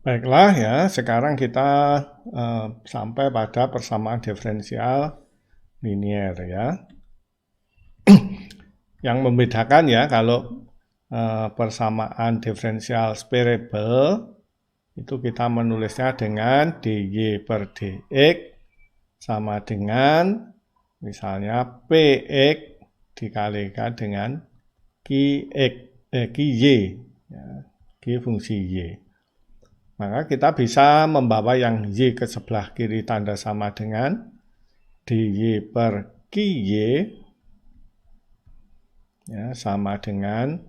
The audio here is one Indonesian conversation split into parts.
Baiklah ya, sekarang kita sampai pada persamaan diferensial linier ya. Yang membedakan ya kalau persamaan diferensial separable itu kita menulisnya dengan dy per dx sama dengan misalnya px dikalikan dengan ky ya, ky fungsi y. Maka kita bisa membawa yang y ke sebelah kiri tanda sama dengan dy per ky ya, sama dengan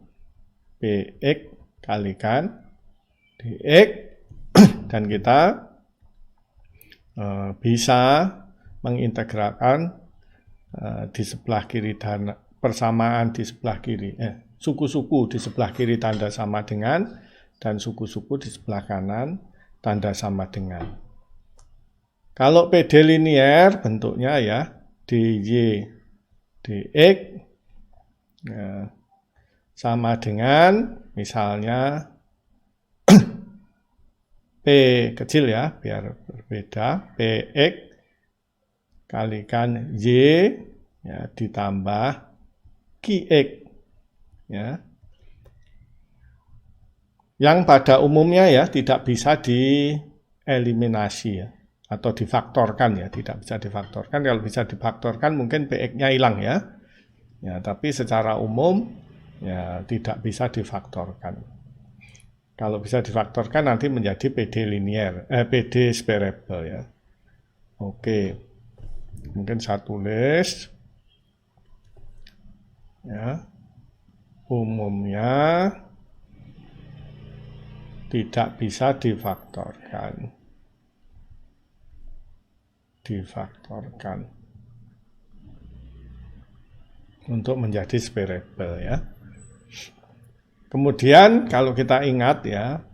px kalikan dx dan kita bisa mengintegralkan di sebelah kiri dan persamaan di sebelah kiri suku-suku di sebelah kiri tanda sama dengan dan suku-suku di sebelah kanan tanda sama dengan. Kalau PD linier bentuknya ya dy dx ya, sama dengan misalnya P kecil ya biar berbeda px kalikan y ya, ditambah qx ya. Yang pada umumnya ya tidak bisa dieliminasi ya atau difaktorkan ya, tidak bisa difaktorkan. Kalau bisa difaktorkan mungkin px-nya hilang ya. Ya, tapi secara umum ya tidak bisa difaktorkan. Kalau bisa difaktorkan nanti menjadi PD linier, PD separable ya. Oke. Mungkin saya tulis ya. Umumnya tidak bisa difaktorkan. Untuk menjadi separable ya. Kemudian kalau kita ingat ya,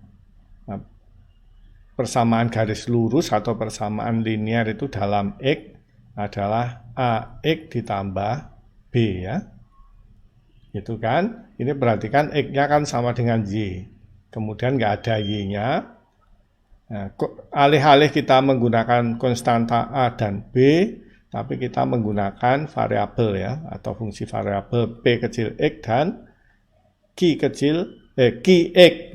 persamaan garis lurus atau persamaan linier itu dalam X adalah AX ditambah B ya. Itu kan, ini berarti kan X-nya kan sama dengan Y. Kemudian nggak ada Y-nya. Nah, alih-alih kita menggunakan konstanta A dan B, tapi kita menggunakan variabel ya, atau fungsi variabel P kecil X dan Qx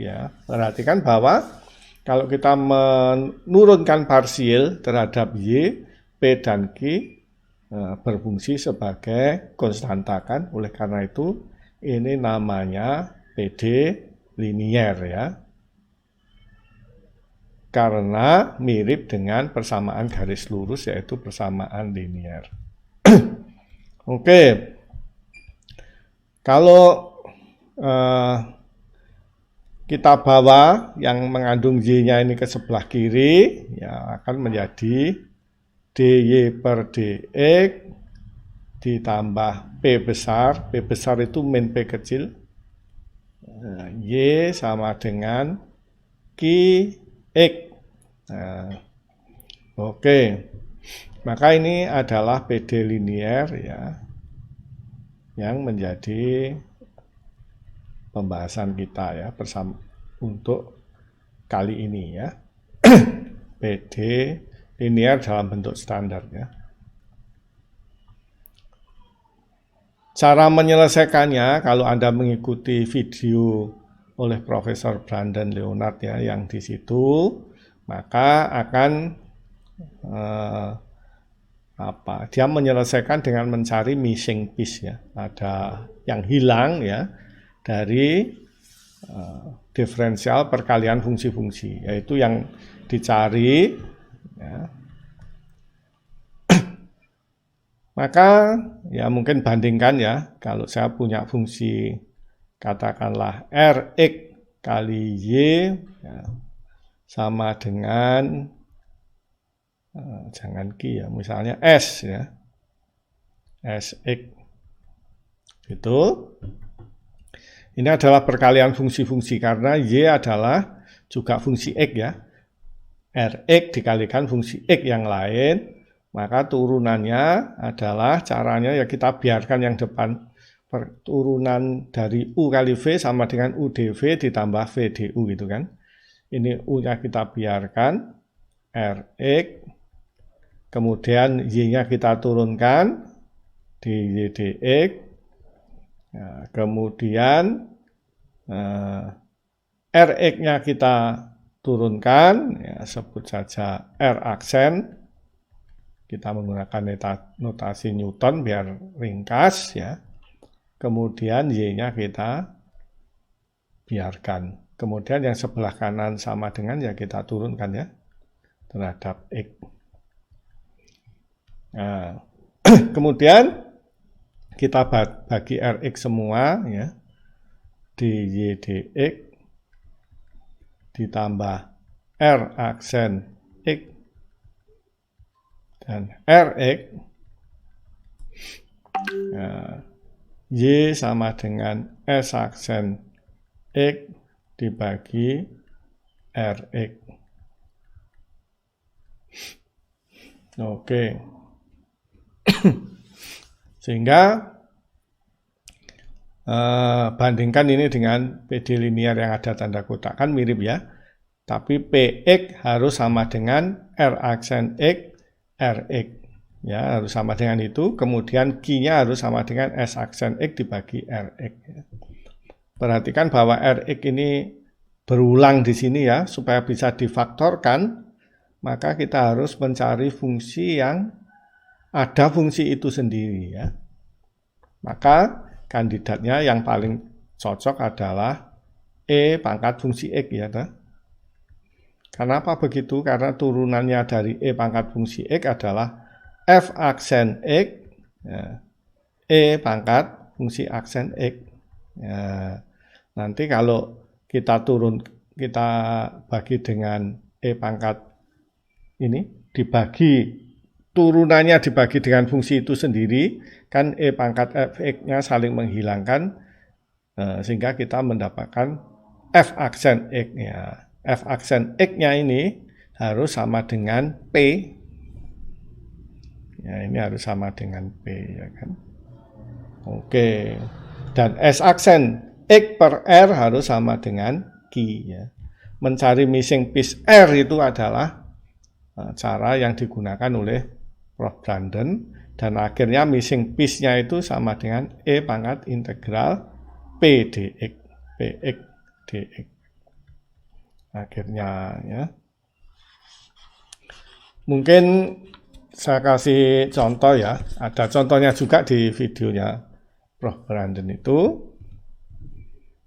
ya. Perhatikan bahwa kalau kita menurunkan parsial terhadap Y, P dan Q berfungsi sebagai konstanta kan. Oleh karena itu ini namanya PD linier ya. Karena mirip dengan persamaan garis lurus yaitu persamaan linier. Oke. Kalau kita bawa yang mengandung Y-nya ini ke sebelah kiri, ya akan menjadi dy per dx ditambah P besar itu min P kecil, Y sama dengan Qx. Nah, oke, maka ini adalah PD linier ya, yang menjadi pembahasan kita ya bersama untuk kali ini ya. PD linier dalam bentuk standar ya. Cara menyelesaikannya kalau Anda mengikuti video oleh Profesor Brandon Leonard ya yang di situ, maka akan dia menyelesaikan dengan mencari missing piece ya, ada yang hilang ya dari diferensial perkalian fungsi-fungsi, yaitu yang dicari ya. Maka ya mungkin bandingkan ya, kalau saya punya fungsi katakanlah Rx kali Y ya, sama dengan jangan Q ya, misalnya S ya, Sx itu. Ini adalah perkalian fungsi-fungsi karena Y adalah juga fungsi X ya. Rx dikalikan fungsi X yang lain, maka turunannya adalah caranya ya kita biarkan yang depan turunan dari U kali V sama dengan UdV ditambah V du gitu kan. ini U-nya kita biarkan, Rx, kemudian Y-nya kita turunkan, di dx, nah, kemudian Rx-nya kita turunkan, ya, sebut saja R aksen, kita menggunakan notasi Newton biar ringkas, ya. Kemudian Y-nya kita biarkan. Kemudian yang sebelah kanan sama dengan ya kita turunkan ya terhadap X. Nah, kemudian kita bagi Rx semua ya di Y dx ditambah R aksen X dan Rx. Nah, Y sama dengan S aksen X dibagi Rx. Oke. Sehingga bandingkan ini dengan PD linear yang ada tanda kotak, kan mirip ya. Tapi Px harus sama dengan R aksen X, Rx. Ya, harus sama dengan itu. Kemudian Q-nya harus sama dengan S aksen X dibagi Rx. Perhatikan bahwa Rx ini berulang di sini ya, supaya bisa difaktorkan, maka kita harus mencari fungsi yang ada fungsi itu sendiri ya. Maka kandidatnya yang paling cocok adalah E pangkat fungsi X ya. Kenapa begitu? Karena turunannya dari E pangkat fungsi X adalah F aksen X, ya, E pangkat fungsi aksen X. Ya, nanti kalau kita bagi dengan E pangkat ini, turunannya dibagi dengan fungsi itu sendiri, kan E pangkat Fx-nya saling menghilangkan, sehingga kita mendapatkan F aksen X. Ya. F aksen X-nya ini harus sama dengan P. Ya, ini harus sama dengan P, ya kan? Oke. Dan S aksen X per R harus sama dengan Q, ya. Mencari missing piece R itu adalah cara yang digunakan oleh Prof. Brandon, dan akhirnya missing piece-nya itu sama dengan E pangkat integral P dx, Px dx. Akhirnya ya. Mungkin saya kasih contoh ya, ada contohnya juga di videonya Prof. Brandon itu.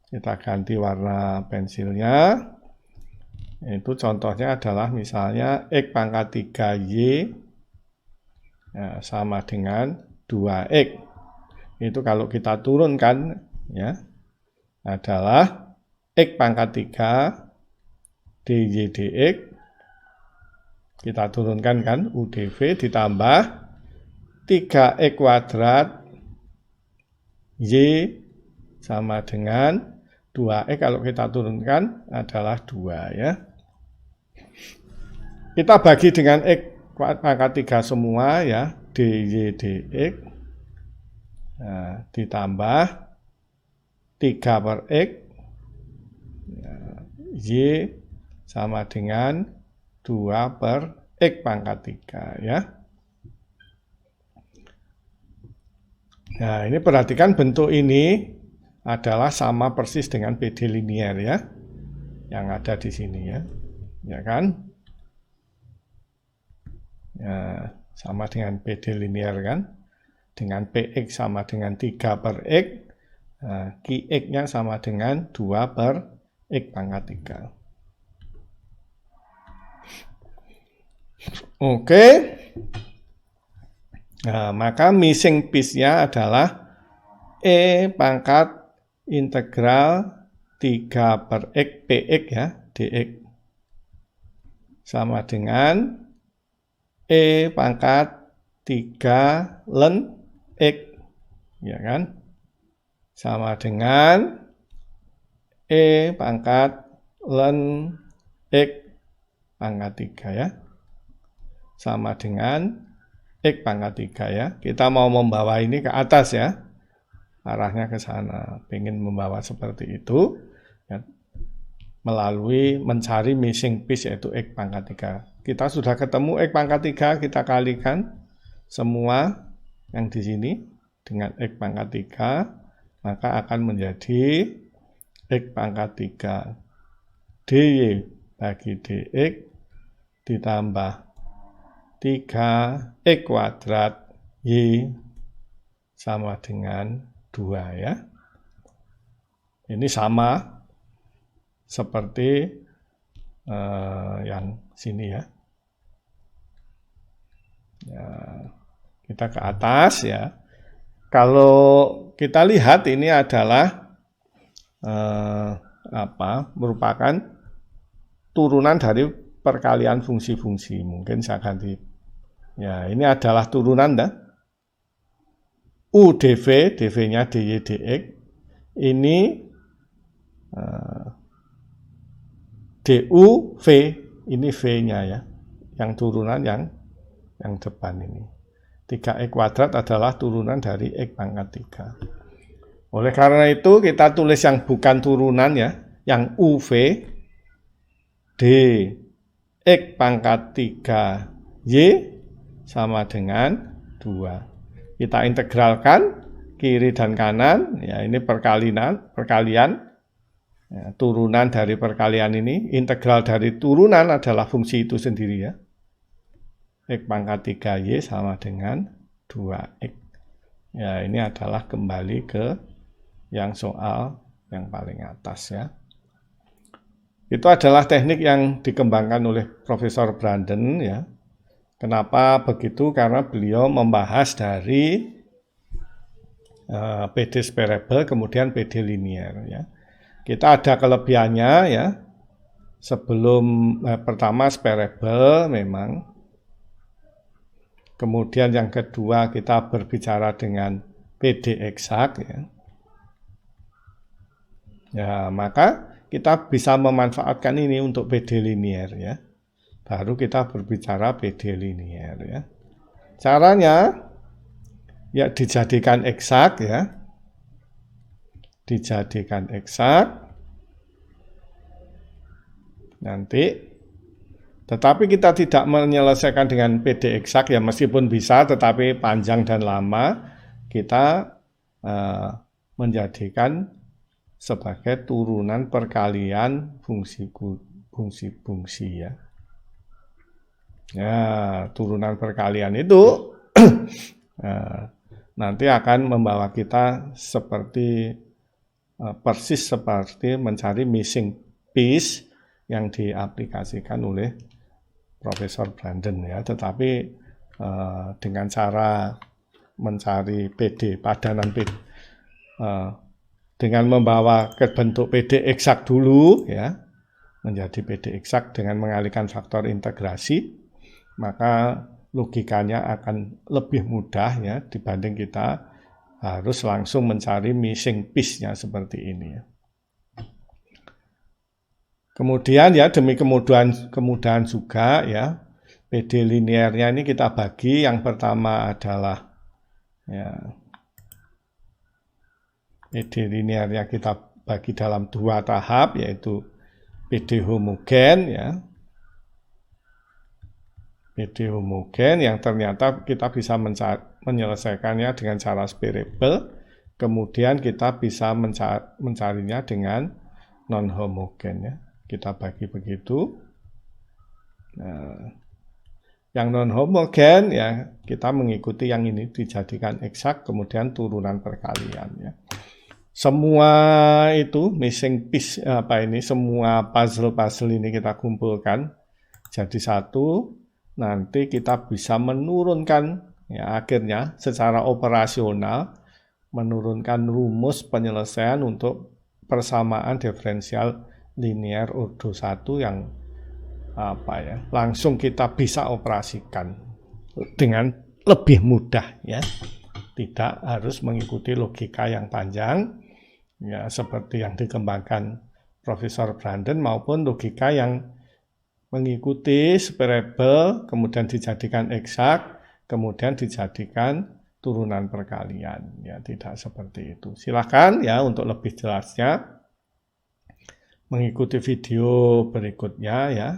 Kita ganti warna pensilnya. Itu contohnya adalah misalnya X pangkat 3Y ya, sama dengan 2X. Itu kalau kita turunkan ya adalah X pangkat 3 dy dx, kita turunkan kan UdV ditambah 3x kuadrat y sama dengan 2x, kalau kita turunkan adalah 2 ya. Kita bagi dengan x pangkat 3 semua ya, dy dx, nah, ditambah 3 per x ya, y sama dengan 2 per x pangkat 3 ya. Nah, ini perhatikan bentuk ini adalah sama persis dengan PD linear ya, yang ada di sini ya, ya kan? Ya, sama dengan PD linear kan? Dengan Px sama dengan 3 per x, nah, Qx-nya sama dengan 2 per x pangkat 3. Oke. Nah, maka missing piece-nya adalah E pangkat integral 3 per x Px ya, dx. Sama dengan E pangkat 3 ln x, ya kan? Sama dengan E pangkat ln x pangkat 3 ya. Sama dengan X pangkat 3 ya. Kita mau membawa ini ke atas ya. Arahnya ke sana. Pengen membawa seperti itu. Ya. melalui mencari missing piece yaitu X pangkat 3. Kita sudah ketemu X pangkat 3, kita kalikan semua yang di sini dengan X pangkat 3, maka akan menjadi X pangkat 3 DY bagi DX ditambah 3X kuadrat Y sama dengan 2 ya. Ini sama seperti yang sini ya. Kita ke atas ya. Kalau kita lihat ini adalah merupakan turunan dari perkalian fungsi-fungsi. Mungkin saya ganti. Ya, ini adalah turunan dah. U dV, dV-nya dy dx. Ini du v, ini v-nya ya. Yang turunan yang depan ini. 3x kuadrat adalah turunan dari x pangkat 3. Oleh karena itu kita tulis yang bukan turunan ya, yang UV D x pangkat 3 Y sama dengan 2. Kita integralkan kiri dan kanan, ya ini perkalian ya, turunan dari perkalian ini, integral dari turunan adalah fungsi itu sendiri ya. X pangkat 3Y sama dengan 2X. Ya, ini adalah kembali ke yang soal yang paling atas ya. Itu adalah teknik yang dikembangkan oleh Profesor Branden ya. Kenapa begitu? Karena beliau membahas dari PD separable kemudian PD linear ya. Kita ada kelebihannya ya. Sebelum pertama separable memang. Kemudian yang kedua kita berbicara dengan PD eksak ya. Ya, maka kita bisa memanfaatkan ini untuk PD linear ya. Baru kita berbicara PD linear ya. Caranya ya dijadikan eksak ya. Dijadikan eksak. Nanti tetapi kita tidak menyelesaikan dengan PD eksak ya, meskipun bisa tetapi panjang dan lama. Kita menjadikan sebagai turunan perkalian fungsi-fungsi ya. Ya, turunan perkalian itu nanti akan membawa kita seperti persis seperti mencari missing piece yang diaplikasikan oleh Profesor Branden ya, tetapi dengan cara mencari PD padanan PD dengan membawa ke bentuk PD eksak dulu ya, menjadi PD eksak dengan mengalihkan faktor integrasi, maka logikanya akan lebih mudah ya dibanding kita harus langsung mencari missing piece-nya seperti ini ya. Kemudian ya demi kemudahan juga ya, PD linearnya ini kita bagi. Yang pertama adalah ya, PD linearnya kita bagi dalam 2 tahap, yaitu PD homogen ya. PD homogen yang ternyata kita bisa menyelesaikannya dengan cara separable. Kemudian kita bisa mencarinya dengan non homogen ya. Kita bagi begitu. Nah, yang non homogen ya kita mengikuti yang ini dijadikan eksak, kemudian turunan perkalian ya. Semua itu missing piece semua puzzle ini kita kumpulkan jadi satu. Nanti kita bisa menurunkan ya akhirnya secara operasional menurunkan rumus penyelesaian untuk persamaan diferensial linear ordo 1 yang langsung kita bisa operasikan dengan lebih mudah ya. Tidak harus mengikuti logika yang panjang ya seperti yang dikembangkan Profesor Branden maupun logika yang mengikuti separable kemudian dijadikan eksak kemudian dijadikan turunan perkalian ya, tidak seperti itu. Silakan ya untuk lebih jelasnya mengikuti video berikutnya ya,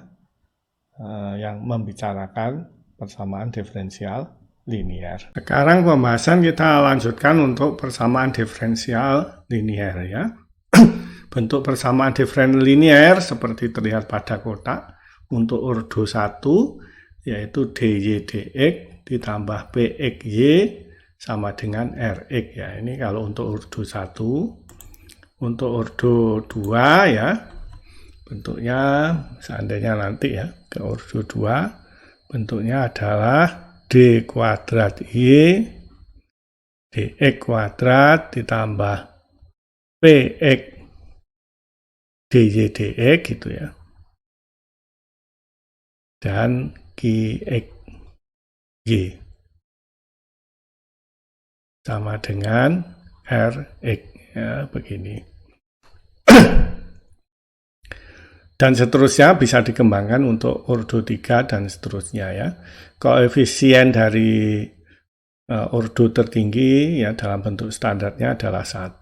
yang membicarakan persamaan diferensial linear. Sekarang pembahasan kita lanjutkan untuk persamaan diferensial linear ya. Bentuk persamaan diferensial linear seperti terlihat pada kotak untuk ordo 1 yaitu dy dx ditambah pxy sama dengan rx ya. Ini kalau untuk ordo 1. Untuk ordo 2 ya, bentuknya seandainya nanti ya ke ordo 2 bentuknya adalah d kuadrat y dx kuadrat ditambah px dy dx gitu ya, dan qx y sama dengan rx ya, begini. Dan seterusnya bisa dikembangkan untuk ordo 3 dan seterusnya ya. Koefisien dari ordo tertinggi ya dalam bentuk standarnya adalah 1.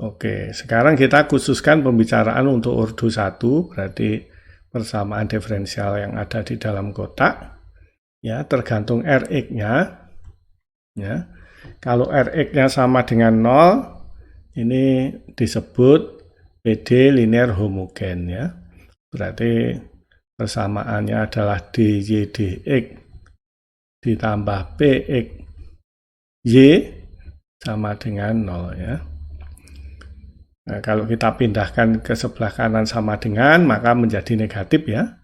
Oke, sekarang kita khususkan pembicaraan untuk ordo 1, berarti persamaan diferensial yang ada di dalam kotak ya, tergantung Rx-nya ya. Kalau Rx-nya sama dengan 0, ini disebut PD linear homogen ya. Berarti persamaannya adalah dy dx ditambah px y sama dengan 0 ya. Nah, kalau kita pindahkan ke sebelah kanan sama dengan, maka menjadi negatif ya.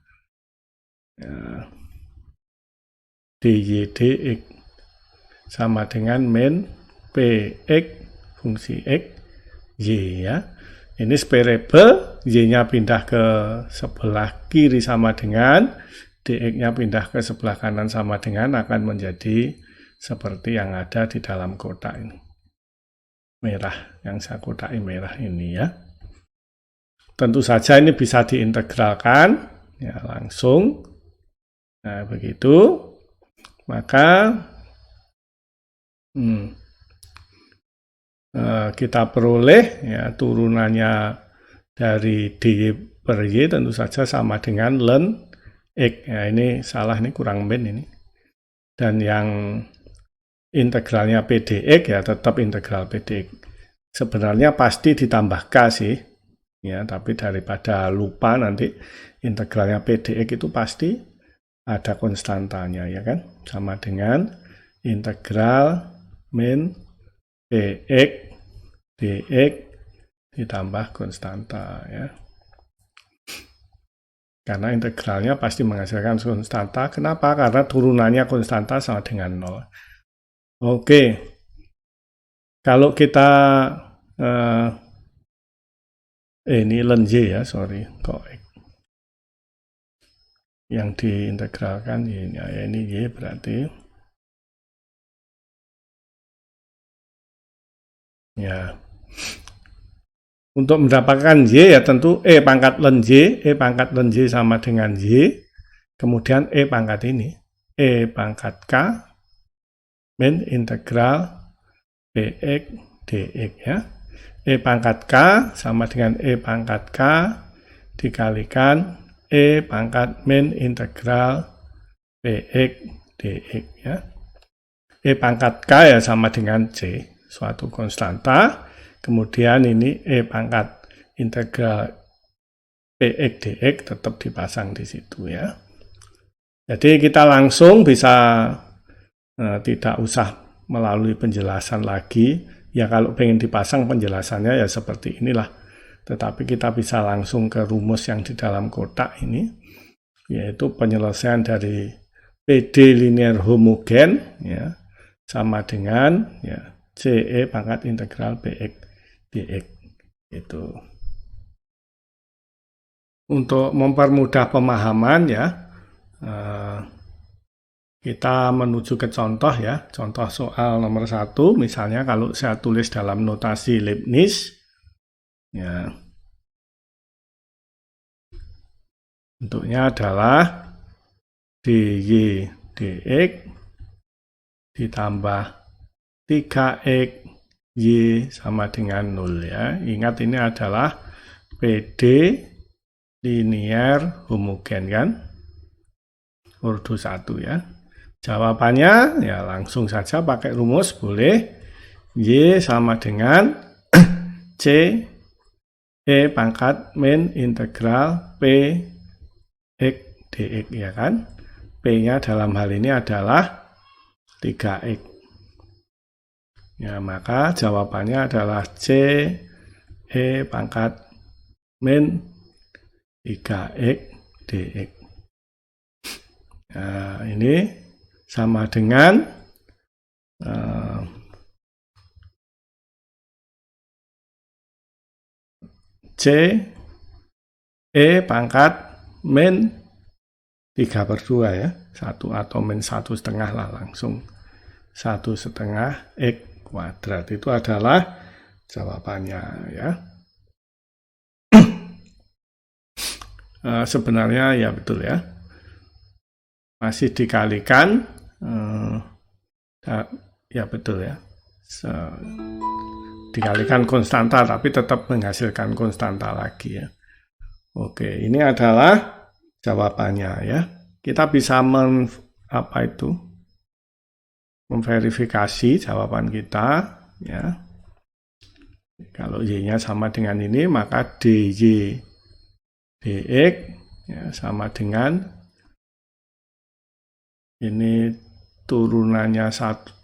Dy dx sama dengan min px fungsi x y ya. Ini separable, y-nya pindah ke sebelah kiri sama dengan, dx-nya pindah ke sebelah kanan sama dengan, akan menjadi seperti yang ada di dalam kotak ini. Merah, yang saya kotaki merah ini ya. Tentu saja ini bisa diintegralkan, ya langsung. Nah, begitu. Maka kita peroleh ya turunannya dari dy per y tentu saja sama dengan ln x. Ya, ini salah, ini kurang min ini. Dan yang integralnya pdx ya tetap integral pdx. Sebenarnya pasti ditambah k sih. Ya, tapi daripada lupa nanti integralnya pdx itu pasti ada konstantanya ya kan. Sama dengan integral min px dx ditambah konstanta ya. Karena integralnya pasti menghasilkan konstanta. Kenapa? Karena turunannya konstanta sama dengan 0. Oke. Kalau kita ini ln y ya, sorry. Kok yang diintegralkan ini, ya, ini y berarti ya. Untuk mendapatkan y ya tentu e pangkat ln y sama dengan y, kemudian e pangkat ini, e pangkat k min integral px dx ya. E pangkat k sama dengan e pangkat k dikalikan e pangkat min integral px dx ya. E pangkat k ya sama dengan c, suatu konstanta. Kemudian ini e pangkat integral px dx tetap dipasang di situ ya. Jadi kita langsung bisa tidak usah melalui penjelasan lagi. Ya kalau pengen dipasang penjelasannya ya seperti inilah. Tetapi kita bisa langsung ke rumus yang di dalam kotak ini, yaitu penyelesaian dari PD linear homogen ya sama dengan ya CE pangkat integral px dx itu. Untuk mempermudah pemahaman ya, kita menuju ke contoh ya. Contoh soal nomor 1, misalnya kalau saya tulis dalam notasi Leibniz ya, bentuknya adalah dy dx ditambah 3x y sama dengan 0 ya. Ingat ini adalah PD linear homogen kan? Ordo 1 ya. Jawabannya ya langsung saja pakai rumus boleh. Y sama dengan C E pangkat min integral P X dx ya kan. P-nya dalam hal ini adalah 3X. Ya, maka jawabannya adalah C E pangkat min 3X dx. Nah, ini sama dengan C E pangkat min 3/2 ya. 1 atau min 1,5 lah langsung. 1,5 X kuadrat. Itu adalah jawabannya ya. Sebenarnya ya betul ya. Masih dikalikan ya betul ya, dikalikan konstanta tapi tetap menghasilkan konstanta lagi ya. Oke, ini adalah jawabannya ya. Kita bisa memverifikasi jawaban kita ya. Kalau Y-nya sama dengan ini, maka DJ dx ya, sama dengan ini turunannya 1,5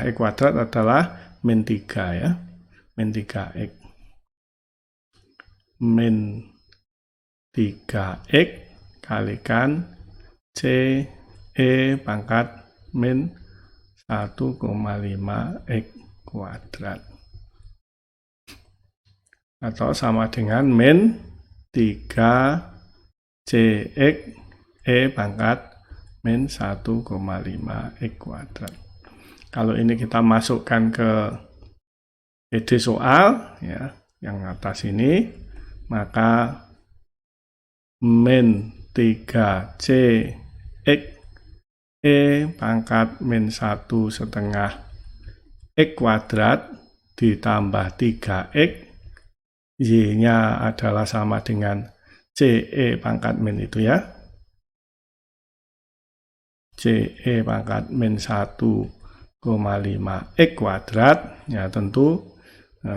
X kuadrat adalah min 3 ya. Min 3X. Min 3X kalikan C E pangkat min 1,5 X kuadrat. Atau sama dengan min 3 CX E pangkat min 1,5 X kuadrat. Kalau ini kita masukkan ke PD soal, ya, yang atas ini, maka min 3 CX E pangkat min 1,5 X kuadrat ditambah 3X, Y-nya adalah sama dengan CE pangkat min itu ya. CE pangkat min 1,5 X kuadrat, ya tentu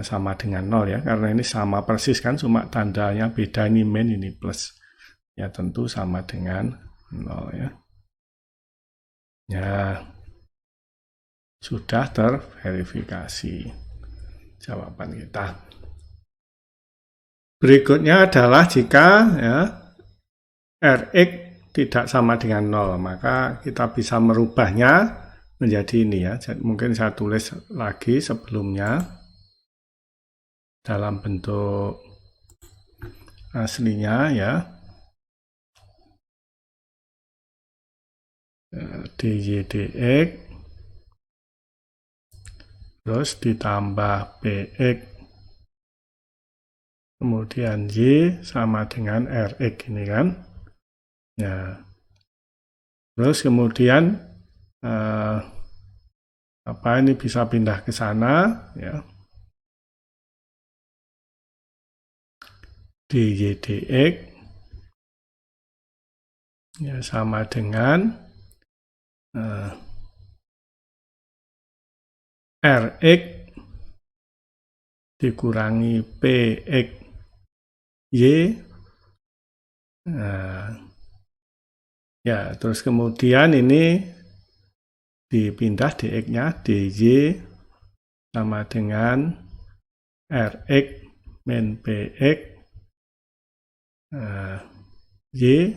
sama dengan 0 ya, karena ini sama persis kan, cuma tandanya beda, ini min, ini plus. Ya tentu sama dengan 0 ya. Ya, sudah terverifikasi jawaban kita. Berikutnya adalah jika ya, Rx tidak sama dengan 0, maka kita bisa merubahnya menjadi ini ya. Mungkin saya tulis lagi sebelumnya dalam bentuk aslinya ya. Dy dx terus ditambah Px kemudian Y sama dengan Rx ini kan. Ya, terus kemudian ini bisa pindah ke sana ya. Dy dx ya sama dengan Rx dikurangi Px Y. Ya, terus kemudian ini dipindah dx-nya, dy sama dengan Rx min Px Y,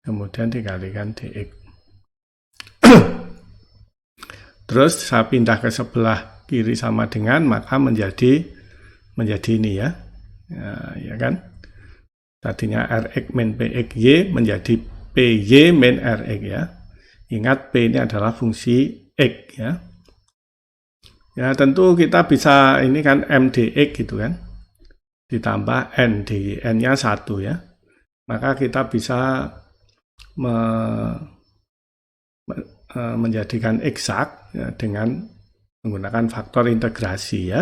kemudian dikalikan dx. Terus saya pindah ke sebelah kiri sama dengan, maka menjadi ini ya. Ya kan? Tadinya Rx min Px Y menjadi Py min Rx ya. Ingat P ini adalah fungsi X ya. Ya tentu kita bisa ini kan M dx gitu kan. Ditambah N dy, N-nya 1 ya. Maka kita bisa menjadikan eksak ya, dengan menggunakan faktor integrasi ya.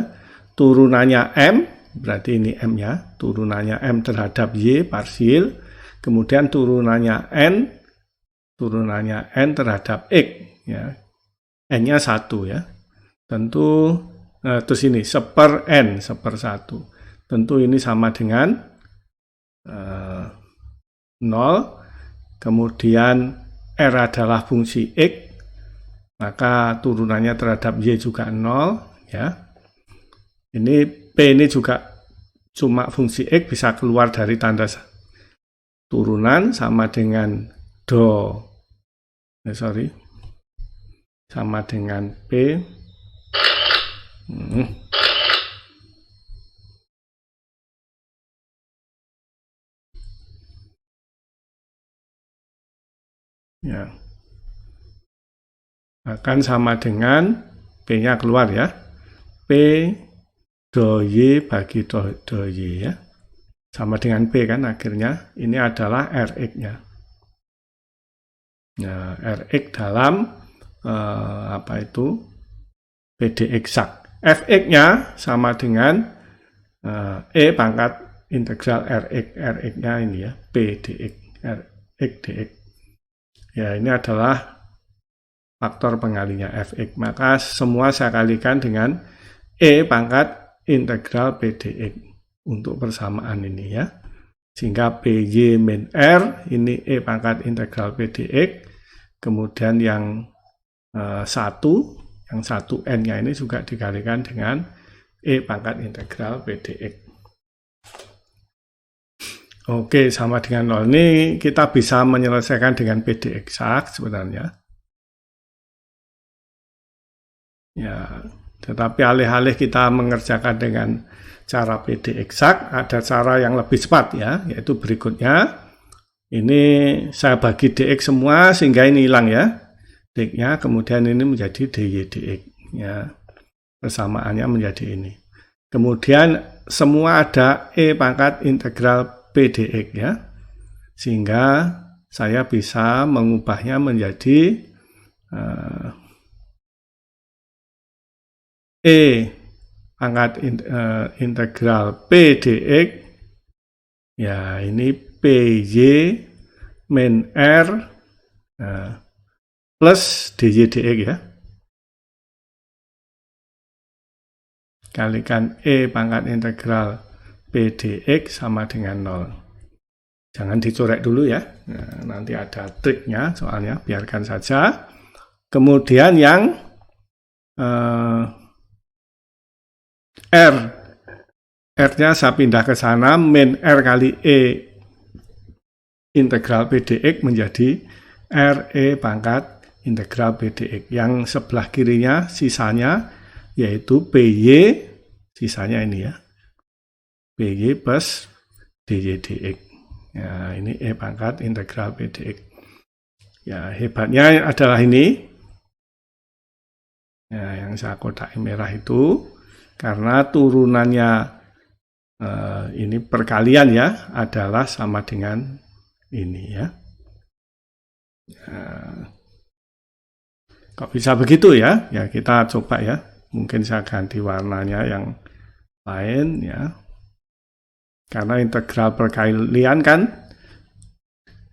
Turunannya M berarti ini M-nya, turunannya M terhadap Y parsil, kemudian turunannya N terhadap X, ya. N-nya 1 ya. Tentu, terus ini, seper N, seper 1. Tentu ini sama dengan 0, kemudian R adalah fungsi X, maka turunannya terhadap Y juga 0, ya. Ini P ini juga cuma fungsi X, bisa keluar dari tanda turunan sama dengan sama dengan P. Ya. Akan sama dengan P-nya keluar ya. P do Y bagi do Y ya. Sama dengan P kan akhirnya. Ini adalah Rx-nya. Nah, Rx dalam PD eksak. Fx-nya sama dengan E pangkat integral Rx. Rx-nya ini ya, P dx. Rx dx. Ya, ini adalah faktor pengalinya Fx. Maka semua saya kalikan dengan E pangkat integral P dx untuk persamaan ini ya. Sehingga PY min R, ini E pangkat integral P dx. Kemudian yang 1 N-nya ini juga dikalikan dengan E pangkat integral P dx. Oke, sama dengan 0. Ini kita bisa menyelesaikan dengan PD eksak sebenarnya. Ya, tetapi alih-alih kita mengerjakan dengan cara PD eksak, ada cara yang lebih cepat ya, yaitu berikutnya. Ini saya bagi dx semua sehingga ini hilang ya. Dx-nya, kemudian ini menjadi dy dx. Ya, persamaannya menjadi ini. Kemudian semua ada E pangkat integral P dx ya. Sehingga saya bisa mengubahnya menjadi E pangkat integral P dx. Ya, ini PY min R plus dy dx ya. Kalikan E pangkat integral P dx sama dengan 0. Jangan dicorek dulu ya. Nah, nanti ada triknya soalnya, biarkan saja. Kemudian yang R-nya saya pindah ke sana, min R kali E integral P dx menjadi RE pangkat integral P dx. Yang sebelah kirinya sisanya yaitu PY, sisanya ini ya. PY plus dy dx. Ya, ini E pangkat integral P dx. Ya, hebatnya adalah ini. Ya, yang saya kodai merah itu karena turunannya ini perkalian ya, adalah sama dengan ini ya. Kok bisa begitu ya? Ya, kita coba ya. Mungkin saya ganti warnanya yang lain ya. Karena integral perkalian kan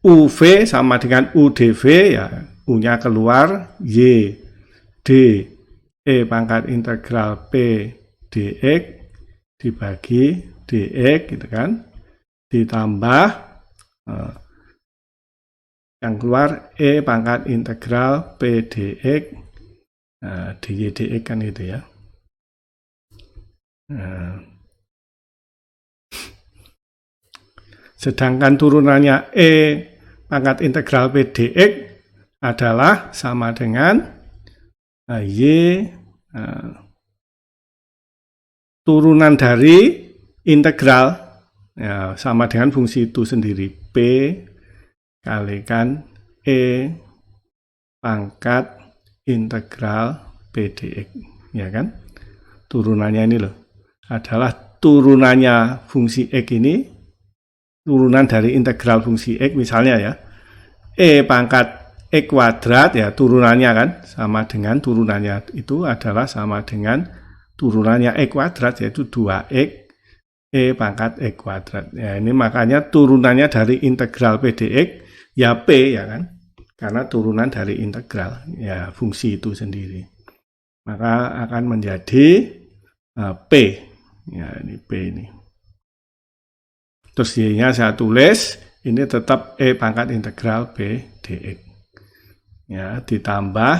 UV sama dengan UdV ya. U-nya keluar, Y D E pangkat integral P dx dibagi dx gitu kan. Ditambah yang keluar E pangkat integral P dx dy dx kan itu ya. Sedangkan turunannya E pangkat integral P dx adalah sama dengan Y turunan dari integral ya, sama dengan fungsi itu sendiri, P kalikan E pangkat integral P dx ya kan. Turunannya ini loh adalah turunannya fungsi X ini, turunan dari integral fungsi X misalnya ya, E pangkat X kuadrat ya, turunannya kan sama dengan turunannya itu adalah sama dengan turunannya X kuadrat, yaitu 2X E pangkat X kuadrat. Ya, ini makanya turunannya dari integral P dx, ya P ya kan. Karena turunan dari integral, ya fungsi itu sendiri. Maka akan menjadi P. Ya, ini P ini. Terus Y-nya saya tulis, ini tetap E pangkat integral P dx. Ya, ditambah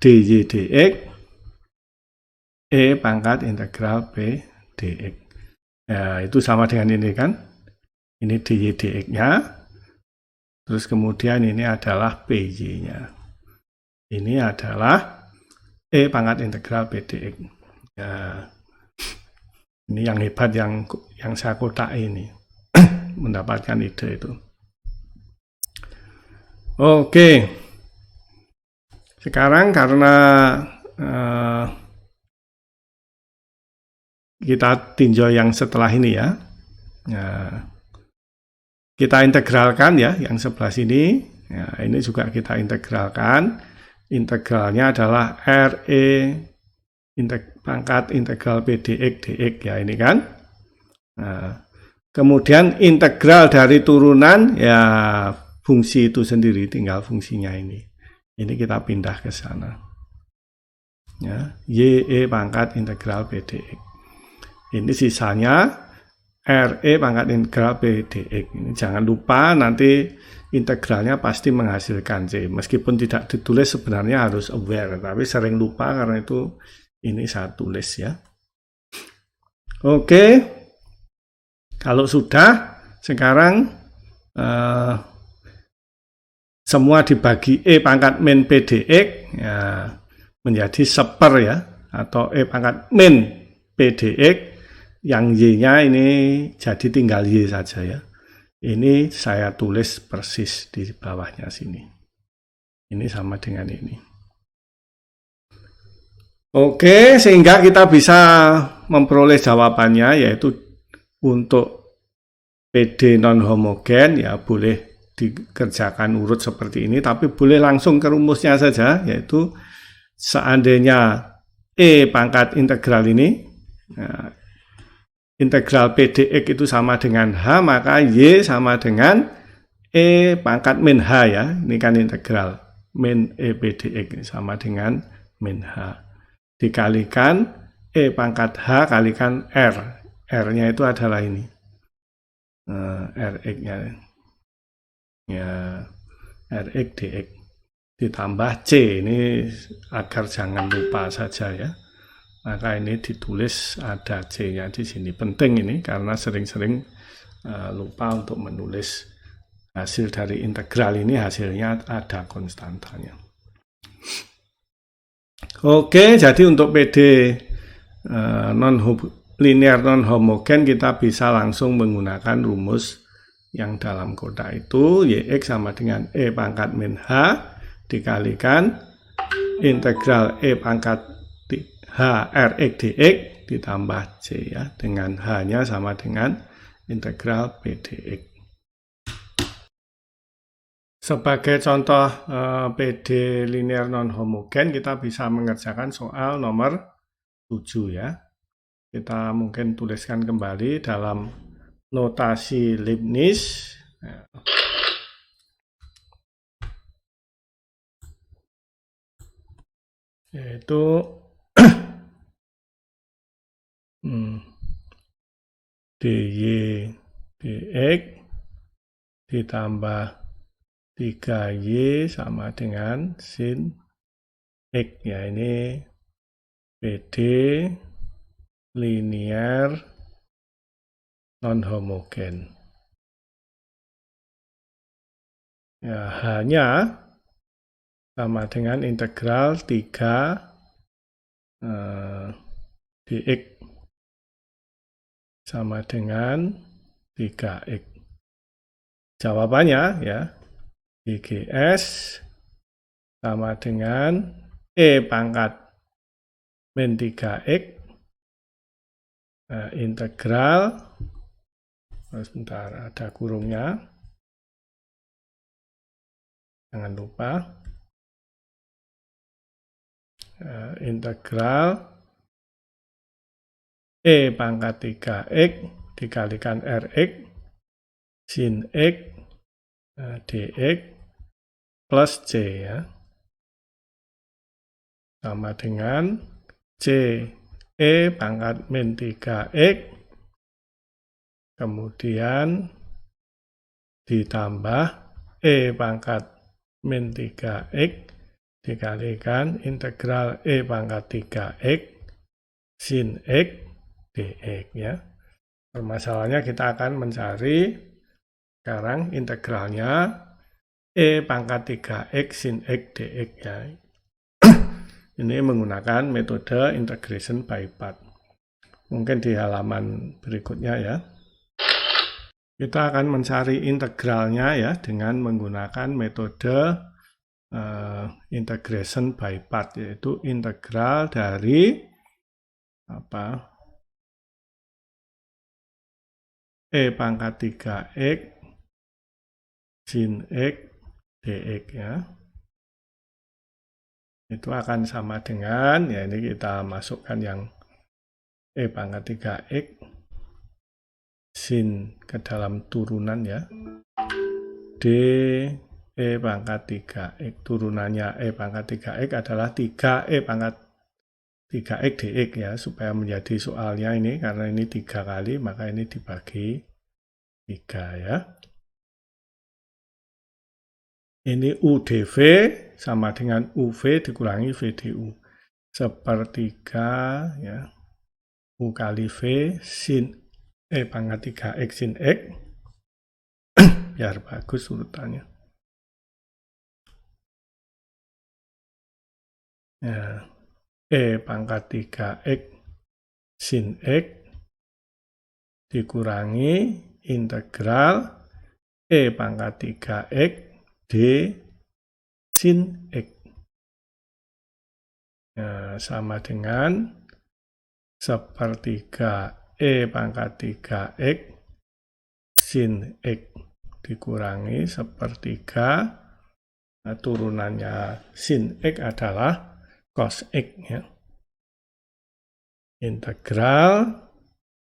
dy dx, E pangkat integral P dx. Ya, itu sama dengan ini kan. Ini dy dx-nya. Terus kemudian ini adalah PY-nya. Ini adalah E pangkat integral P dx. Ya, ini yang hebat yang saya kotak ini. Mendapatkan ide itu. Oke. Sekarang karena kita tinjau yang setelah ini ya. Kita integralkan ya, yang sebelah sini. Ya, ini juga kita integralkan. Integralnya adalah RE pangkat integral P dx dx ya ini kan. Nah, kemudian integral dari turunan ya fungsi itu sendiri, tinggal fungsinya ini. Ini kita pindah ke sana. Ya, YE pangkat integral P dx. Ini sisanya RE pangkat integral P dx. Ini jangan lupa nanti integralnya pasti menghasilkan C. Meskipun tidak ditulis sebenarnya harus aware, tapi sering lupa karena itu ini saya tulis ya. Oke. Kalau sudah, sekarang semua dibagi E pangkat min P dx ya, menjadi seper ya, atau E pangkat min P dx. Yang Y-nya ini jadi tinggal Y saja ya. Ini saya tulis persis di bawahnya sini. Ini sama dengan ini. Oke, sehingga kita bisa memperoleh jawabannya, yaitu untuk PD non-homogen, ya boleh dikerjakan urut seperti ini, tapi boleh langsung ke rumusnya saja, yaitu seandainya E pangkat integral ini, nah, integral P dx itu sama dengan H, maka Y sama dengan E pangkat min H ya. Ini kan integral. Min E P dx sama dengan min H. Dikalikan E pangkat H kalikan R. R-nya itu adalah ini. Rx-nya. Ya, Rx dx. Ditambah C. Ini agar jangan lupa saja ya. Maka ini ditulis ada C-nya di sini. Penting ini karena sering-sering lupa untuk menulis hasil dari integral ini, hasilnya ada konstantanya. Oke, jadi untuk PD linear non-homogen kita bisa langsung menggunakan rumus yang dalam kotak itu, Yx sama dengan E pangkat min H dikalikan integral E pangkat H Rx dx ditambah C ya, dengan H-nya sama dengan integral P dx. Sebagai contoh PD linear non-homogen, kita bisa mengerjakan soal nomor 7 ya. Kita mungkin tuliskan kembali dalam notasi Leibniz. Yaitu dy dx ditambah 3y sama dengan sin x ya, ini PD linear non-homogen. Ya, H-nya sama dengan integral 3 dx sama dengan 3x. Jawabannya ya, DGS sama dengan E pangkat min 3x integral, sebentar ada kurungnya, jangan lupa, integral E pangkat 3x dikalikan Rx sin X dx plus C ya. Sama dengan C E pangkat min 3X kemudian ditambah E pangkat min 3X dikalikan integral E pangkat 3X sin X dx ya. Permasalahannya kita akan mencari sekarang integralnya E pangkat 3X sin X dx ya. Ini menggunakan metode integration by part. Mungkin di halaman berikutnya ya. Kita akan mencari integralnya ya dengan menggunakan metode integration by part, yaitu integral dari E pangkat 3X sin X dx ya. Itu akan sama dengan, ya ini kita masukkan yang E pangkat 3X sin ke dalam turunan ya. D E pangkat 3X, turunannya E pangkat 3X adalah 3E pangkat 3X dx ya, supaya menjadi soalnya ini, karena ini 3 kali, maka ini dibagi 3 ya. Ini UdV sama dengan UV dikurangi VdU. Sepertiga ya, U kali V sin E pangkat 3X sin X. Biar bagus urutannya. Ya, E pangkat 3X sin X dikurangi integral E pangkat 3X D sin X. Nah, sama dengan sepertiga E pangkat 3X sin X dikurangi sepertiga, nah, turunannya sin X adalah cos X ya. Integral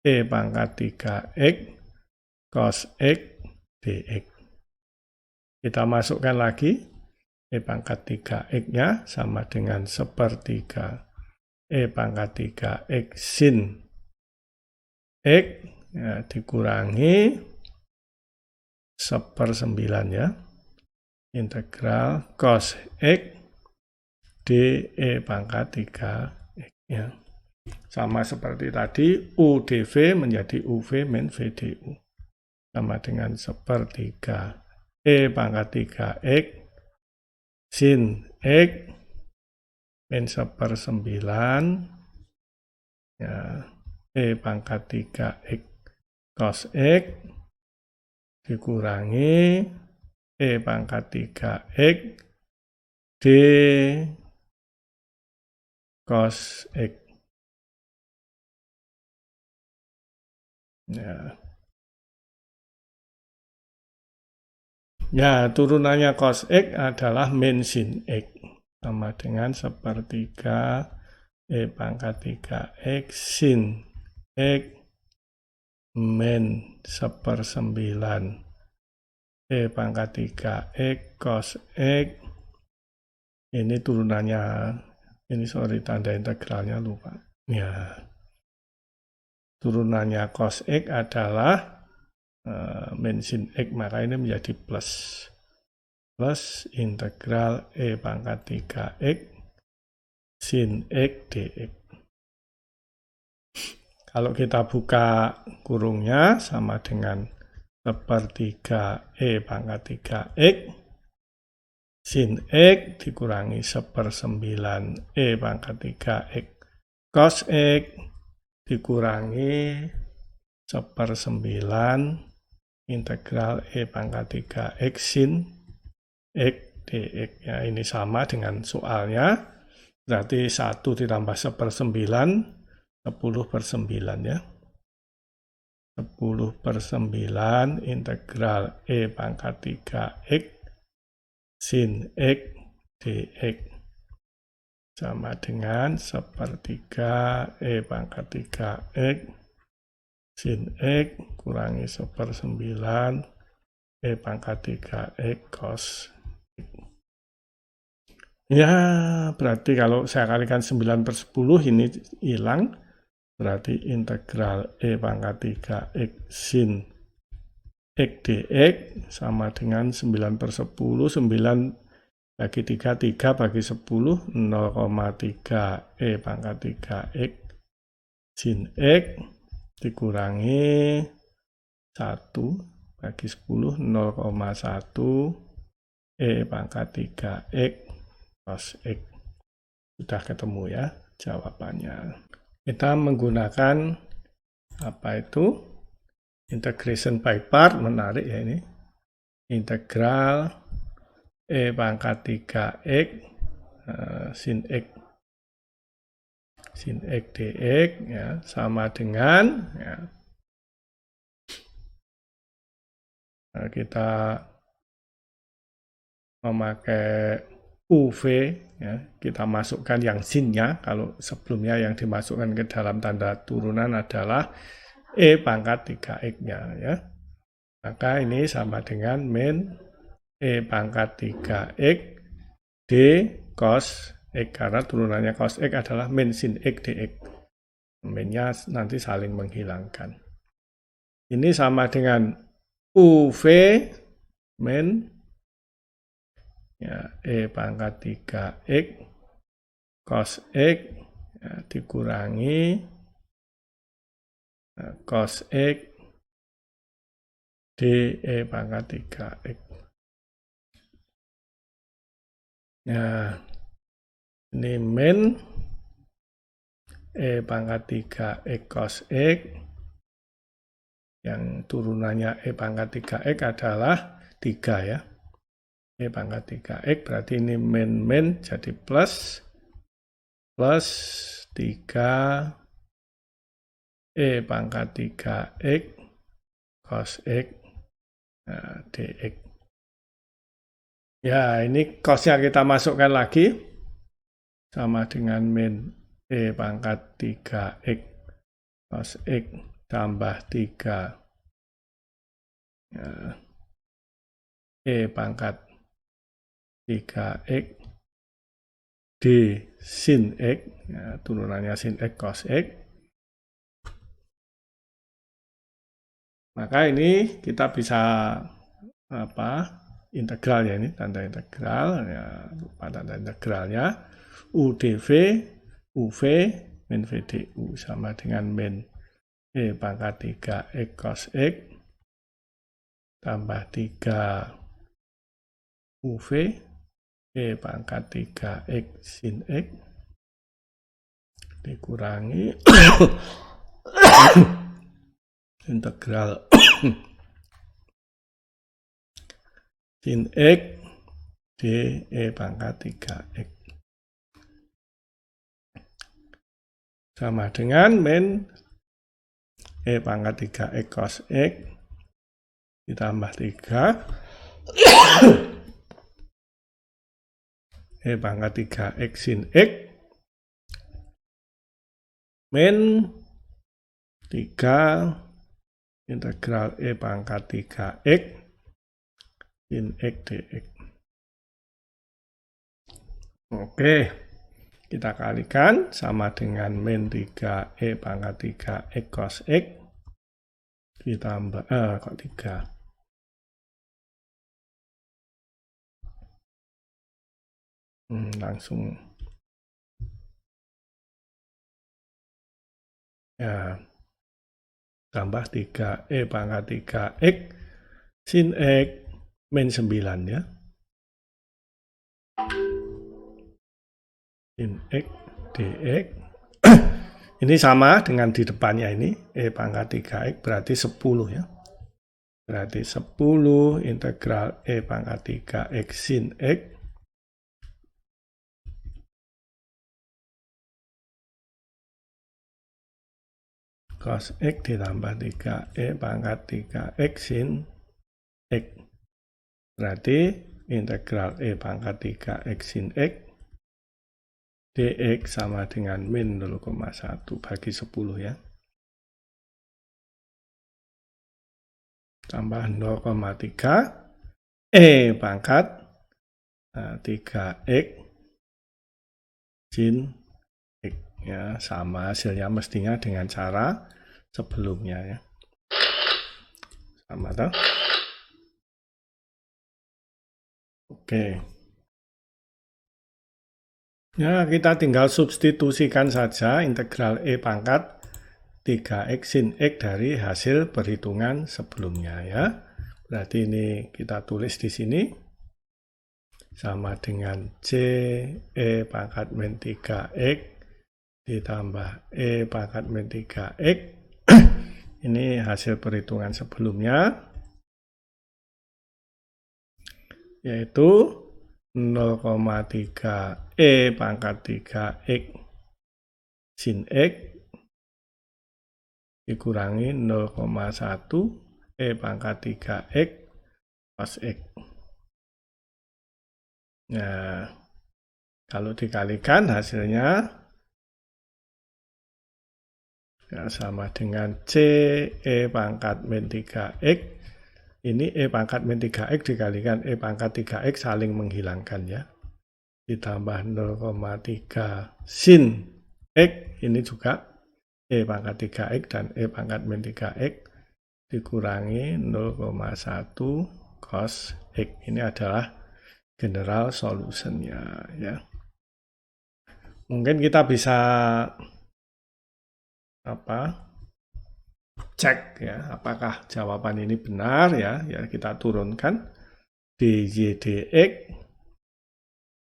E pangkat 3X cos X dx. Kita masukkan lagi E pangkat 3X-nya sama dengan sepertiga E pangkat 3X sin X ya, dikurangi 1/9 ya. Integral cos X dE pangkat 3X ya. Sama seperti tadi, UdV menjadi UV min VdU. Sama dengan sepertiga E pangkat 3X sin X min 1/9 ya, E pangkat 3X cos X dikurangi E pangkat 3X D cos X ya. Ya, turunannya cos X adalah min sin X, sama dengan sepertiga E pangkat 3X sin X min 1/9 E pangkat 3X cos X. Ini turunannya, ini sorry tanda integralnya lupa. Ya, turunannya cos X adalah min sin X, maka ini menjadi plus integral E pangkat 3X sin X dx. Kalau kita buka kurungnya sama dengan sepertiga E pangkat 3X sin X dikurangi 1/9 E pangkat 3X cos X dikurangi 1/9 integral E pangkat 3X sin X dx. Ya, ini sama dengan soalnya. Berarti 1 ditambah 1/9, 10/9 ya. 10/9 integral E pangkat 3X sin X dx. Sama dengan sepertiga E pangkat 3X sin X kurangi 1/9 E pangkat 3X cos X. Ya, berarti kalau saya kalikan 9/10 ini hilang, berarti integral E pangkat 3X sin X dx sama dengan 9/10, 9 bagi 3, 3 bagi 10, 0,3 E pangkat 3X sin X dikurangi 1 bagi 10, 0,1 E pangkat 3X cos X. Sudah ketemu ya jawabannya. Kita menggunakan apa itu? Integration by part, menarik ya ini. Integral E pangkat 3X sin X dx ya, sama dengan ya, kita memakai UV ya, kita masukkan yang sinnya, kalau sebelumnya yang dimasukkan ke dalam tanda turunan adalah E pangkat 3X-nya ya. Maka ini sama dengan min E pangkat 3X d cos X, karena turunannya cos X adalah min sin X dx. Minnya nanti saling menghilangkan. Ini sama dengan UV min ya, E pangkat 3X cos X ya, dikurangi cos X d E pangkat 3X. Nah, ini min E pangkat 3X cos X, yang turunannya E pangkat 3X adalah 3 ya. E pangkat 3X, berarti ini min jadi plus 3 E pangkat 3X cos X dx. Ya, ini cosnya kita masukkan lagi, sama dengan min E pangkat 3X cos X tambah 3 ya, E pangkat 3X d sin X, ya, turunannya sin X cos X. Maka ini kita bisa integral ya, ini tanda integral ya, lupa tanda integralnya. UdV UV min VdU sama dengan min E pangkat 3X cos X tambah 3 UV E pangkat 3X sin X dikurangi integral sin X d E pangkat 3X sama dengan min E pangkat 3X cos X ditambah 3 E pangkat 3X sin X min 3 integral E pangkat 3X sin X dx. Oke, kita kalikan sama dengan min 3 E pangkat 3X cos X ditambah, kok 3? Langsung. Ya, tambah 3 E pangkat 3X sin X min 9 ya. Sin X dx. Ini sama dengan di depannya ini, E pangkat 3X berarti 10 ya. Berarti 10 integral E pangkat 3X sin X cos X ditambah 3 E pangkat 3X sin X. Berarti integral E pangkat 3X sin X dx sama dengan min 0,1 bagi 10 ya. tambah 0,3 E pangkat 3X sin X. Ya, sama hasilnya mestinya dengan cara sebelumnya ya. Sama toh? Oke. Ya, kita tinggal substitusikan saja integral E pangkat 3X sin X dari hasil perhitungan sebelumnya ya. Berarti ini kita tulis di sini sama dengan C E pangkat min 3X ditambah E pangkat min 3X. Ini hasil perhitungan sebelumnya, yaitu 0,3 E pangkat 3X sin X dikurangi 0,1 E pangkat 3X cos X. Nah, kalau dikalikan hasilnya ya, sama dengan C E pangkat min 3X. Ini E pangkat min 3X dikalikan E pangkat 3X saling menghilangkan ya. Ditambah 0,3 sin X, ini juga E pangkat 3X dan E pangkat min 3X dikurangi 0,1 cos X. Ini adalah general solutionnya ya. Mungkin kita bisa cek ya, apakah jawaban ini benar ya. Ya kita turunkan dydx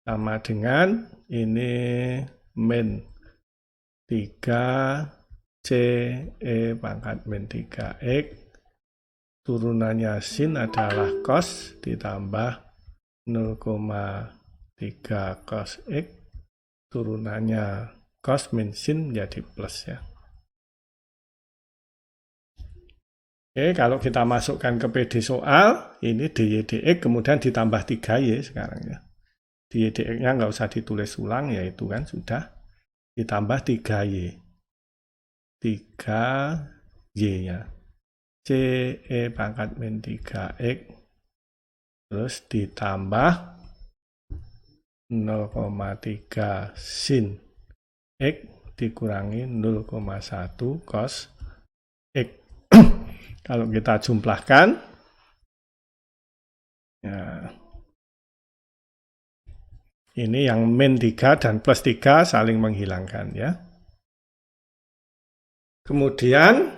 sama dengan ini min 3 C E pangkat min 3X, turunannya sin adalah cos ditambah 0,3 cos X, turunannya cos min sin menjadi plus ya. Oke, kalau kita masukkan ke PD soal, ini dy dx kemudian ditambah 3y sekarang ya. Dy dx-nya nggak usah ditulis ulang, yaitu kan sudah ditambah 3y. 3y-nya. C E pangkat min 3X terus ditambah 0,3 sin X dikurangi 0,1 cos X. Kalau kita jumlahkan ya, ini yang min 3 dan plus 3 saling menghilangkan ya. Kemudian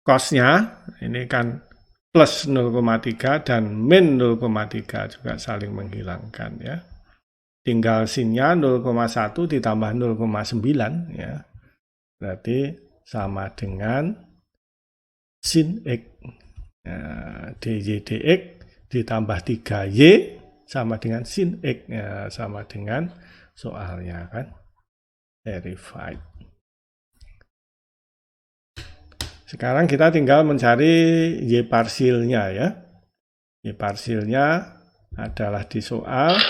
cos-nya ini kan plus 0,3 dan min 0,3 juga saling menghilangkan ya. Tinggal sin-nya 0,1 ditambah 0,9 ya. Berarti sama dengan sin X. Ya, dy dx ditambah 3y sama dengan sin X. Ya, sama dengan soalnya kan. Verified. Sekarang kita tinggal mencari Y parsilnya ya. Y parsilnya adalah di soal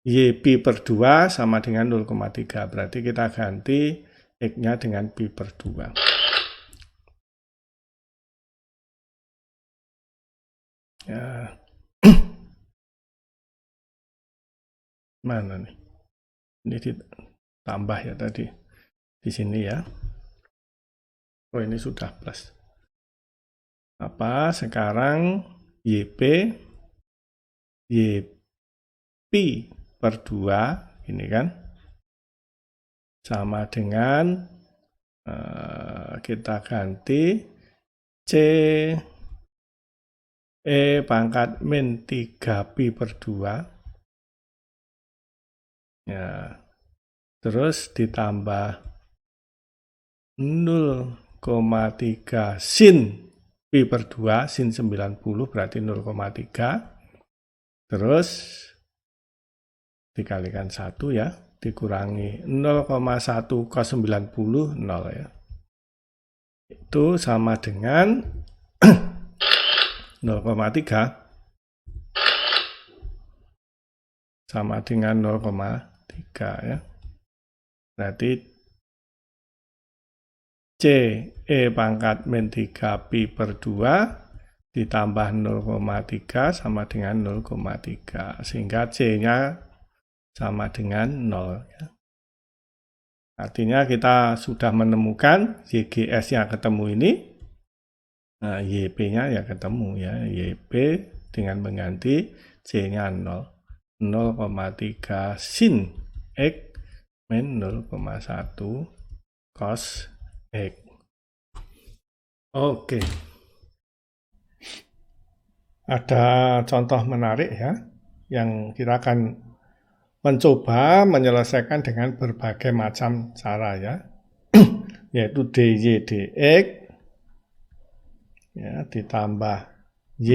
Y pi per 2 sama dengan 0,3. Berarti kita ganti X-nya dengan pi per 2. Ya. Mana nih? Ini ditambah ya tadi. Di sini ya. Oh, ini sudah plus. Apa? Sekarang YP pi per 2 ini kan sama dengan kita ganti C E pangkat min 3 pi per 2 ya, terus ditambah 0,3 sin pi per 2, sin 90 berarti 0,3, terus dikalikan 1 ya, dikurangi 0,1 cos 90, 0 ya. Itu sama dengan 0,3 sama dengan 0,3 ya. Berarti C E pangkat min 3 Pi per 2 ditambah 0,3 sama dengan 0,3. Sehingga C-nya sama dengan 0. Ya. Artinya kita sudah menemukan YGS yang ketemu ini. Nah, YP-nya ya ketemu ya. YP dengan mengganti C-nya 0. 0,3 sin X min 0,1 cos X. Oke. Ada contoh menarik ya, yang kita akan mencoba menyelesaikan dengan berbagai macam cara ya, yaitu dy dx ya, ditambah y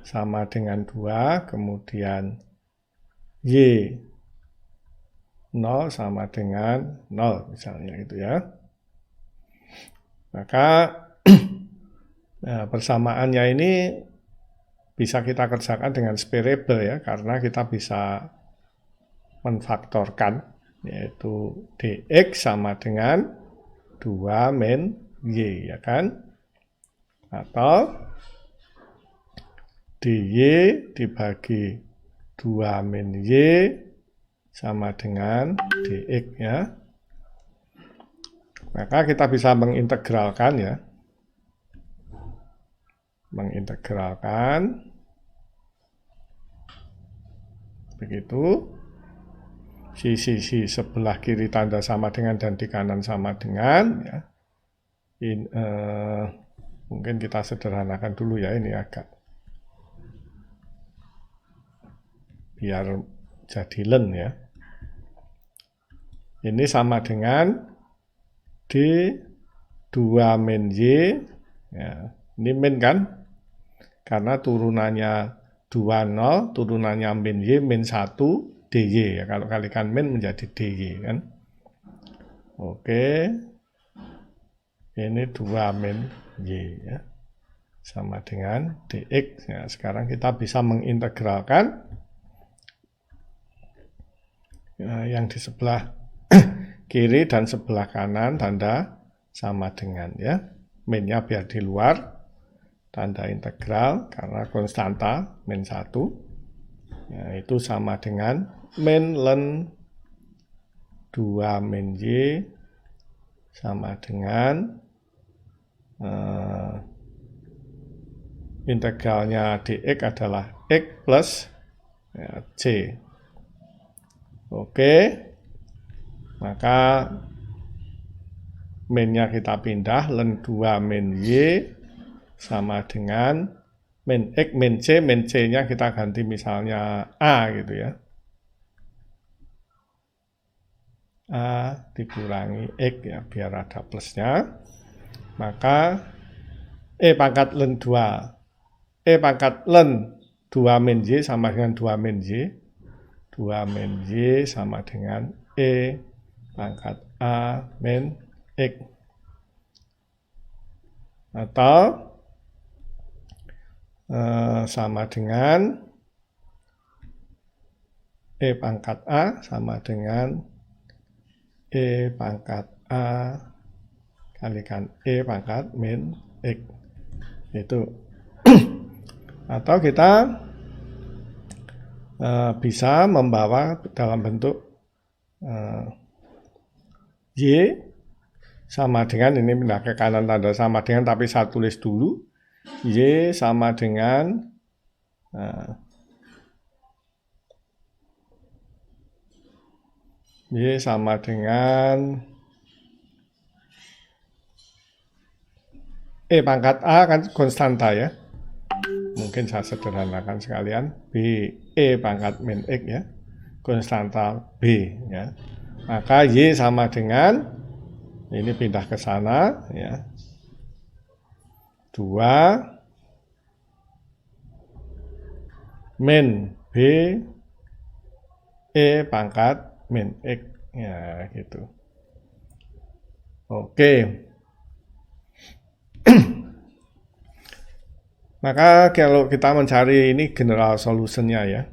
sama dengan 2, kemudian y 0 sama dengan 0 misalnya gitu ya. Maka persamaannya ini bisa kita kerjakan dengan separable ya, karena kita bisa menfaktorkan, yaitu dx sama dengan 2 min y ya kan, atau dy dibagi 2 min y sama dengan dx ya. Maka kita bisa mengintegralkan ya. Mengintegralkan. Begitu. Sisi sebelah kiri tanda sama dengan dan di kanan sama dengan ya. Mungkin kita sederhanakan dulu ya, ini agak biar jadi len ya. Ini sama dengan D2 min Y ya. Ini min kan, karena turunannya 20, turunannya min Y min 1 dy ya. Kalau kalikan min menjadi dy kan. Oke, ini 2 min y ya, sama dengan dx ya. Sekarang kita bisa mengintegralkan yang di sebelah kiri dan sebelah kanan tanda sama dengan ya. Minnya biar di luar, tanda integral karena konstanta min 1 ya, itu sama dengan min len 2 min y sama dengan integralnya dx adalah x plus ya, c. Oke, maka minnya kita pindah, len 2 min y sama dengan min x min c-nya kita ganti misalnya a gitu ya. A dikurangi x ya, biar ada plusnya. Maka E pangkat len 2. E pangkat len 2 min y sama dengan 2 min y. 2 min y sama dengan E pangkat A min x. Atau sama dengan E pangkat A sama dengan E pangkat A kalikan E pangkat min X. Itu. Atau kita bisa membawa dalam bentuk Y sama dengan, ini pindah ke kanan tanda sama dengan, tapi saya tulis dulu. Y sama dengan Y sama dengan E pangkat A kan konstanta ya. Mungkin saya sederhanakan sekalian. B E pangkat min X ya. Konstanta B ya. Maka Y sama dengan, ini pindah ke sana ya, 2 min B E pangkat min X ya gitu. Oke. Maka kalau kita mencari ini general solutionnya ya,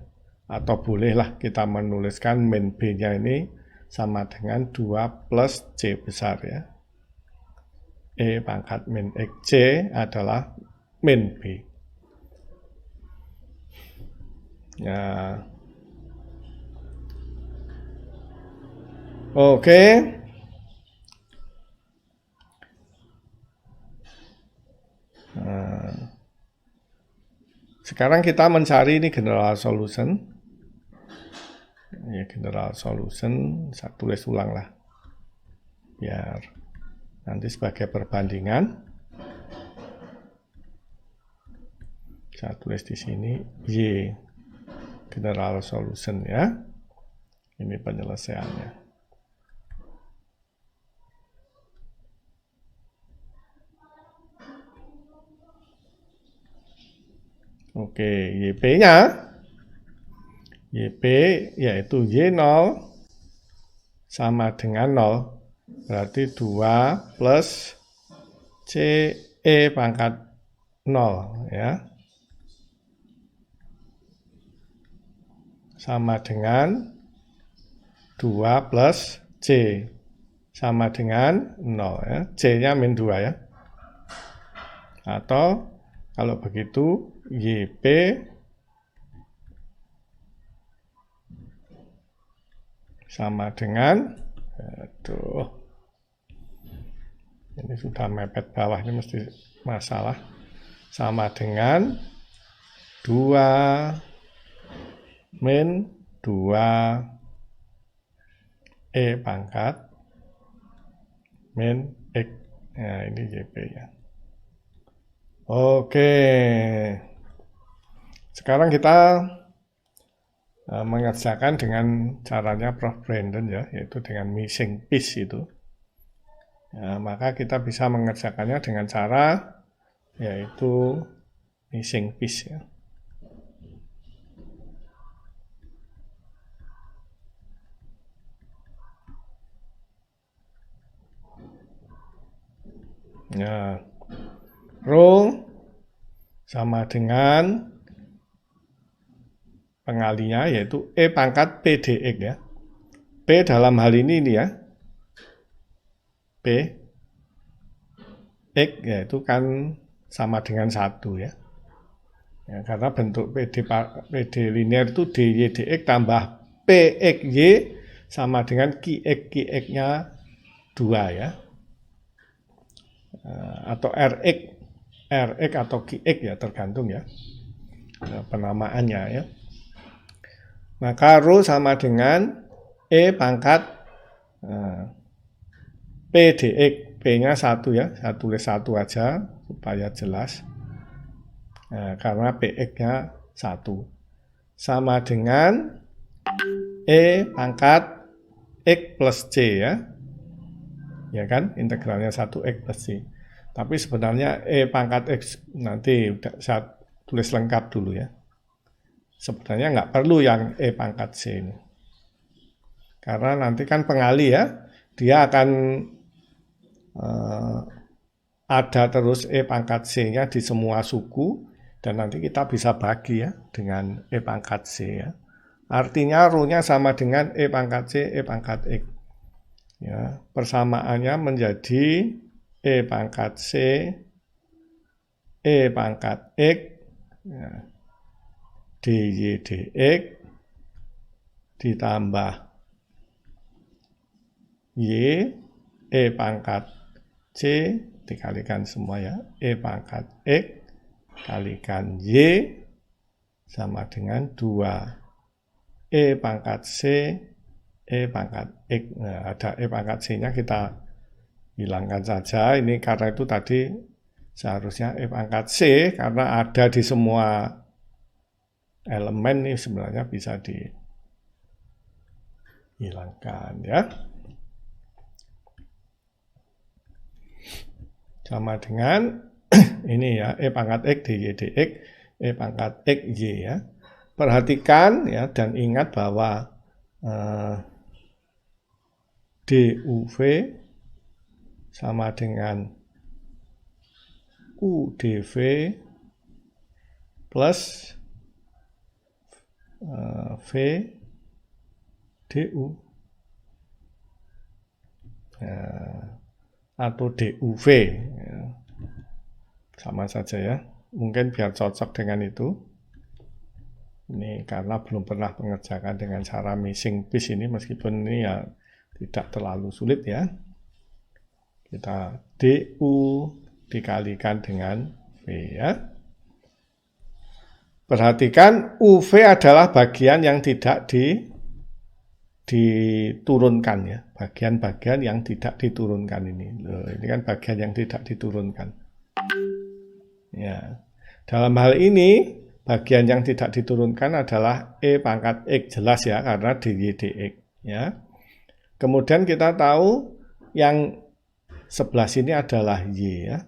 atau bolehlah kita menuliskan min B-nya ini sama dengan 2 plus C besar ya. E pangkat min X C adalah min B. Ya. Oke. Nah, sekarang kita mencari ini general solution. Ya, general solution, saya tulis ulang lah. Biar nanti sebagai perbandingan. Saya tulis di sini Y general solution ya. Ini penyelesaiannya. Oke, YP-nya YP yaitu Y0 sama dengan 0. Berarti 2 plus CE pangkat 0 ya. Sama dengan 2 plus C sama dengan 0 ya. C-nya min 2 ya. Atau kalau begitu YP sama dengan ini sudah mepet bawah, ini mesti masalah. Sama dengan 2 min 2 E pangkat min X. Nah, ini YP ya. Oke. Sekarang kita mengerjakan dengan caranya Prof. Brandon ya, yaitu dengan missing piece itu. Ya, maka kita bisa mengerjakannya dengan cara yaitu missing piece ya. Nah, rho sama dengan pengalinya yaitu E pangkat P dx ya. P dalam hal ini ya. P X yaitu kan sama dengan 1 ya. Ya, karena bentuk PD linear itu dy dx tambah pxy sama dengan qx-nya 2 ya. Atau rx atau qx ya, tergantung ya penamaannya ya. Maka rho sama dengan E pangkat P dx. P-nya 1 ya, saya tulis 1 aja supaya jelas. Nah, karena Px-nya 1. Sama dengan E pangkat X plus C ya. Ya kan, integralnya 1X plus C. Tapi sebenarnya E pangkat X nanti saya tulis lengkap dulu ya. Sebenarnya nggak perlu yang E pangkat C ini. Karena nanti kan pengali ya, dia akan ada terus E pangkat C-nya di semua suku, dan nanti kita bisa bagi ya dengan E pangkat C ya. Artinya rho-nya sama dengan E pangkat C, E pangkat X. Ya, persamaannya menjadi E pangkat C, E pangkat X, ya, dy dx ditambah Y, E pangkat C dikalikan semua ya, E pangkat X kalikan Y sama dengan 2 E pangkat C, E pangkat X. Nah, ada E pangkat C-nya kita hilangkan saja. Ini karena itu tadi seharusnya E pangkat C, karena ada di semua elemen ini sebenarnya bisa dihilangkan ya. Sama dengan ini ya, E pangkat X dy dx, E pangkat X y ya. Perhatikan ya dan ingat bahwa DUV sama dengan UDV plus V DU. atau DUV. Ya. Sama saja ya. Mungkin biar cocok dengan itu. Ini karena belum pernah mengerjakan dengan cara missing piece ini, meskipun ini ya tidak terlalu sulit ya. Kita DU dikalikan dengan V ya. Perhatikan UV adalah bagian yang tidak diturunkan ya. Bagian-bagian yang tidak diturunkan ini. Loh, ini kan bagian yang tidak diturunkan. Ya. Dalam hal ini bagian yang tidak diturunkan adalah E pangkat X, jelas ya, karena dy dx ya. Kemudian kita tahu yang sebelah sini adalah Y ya.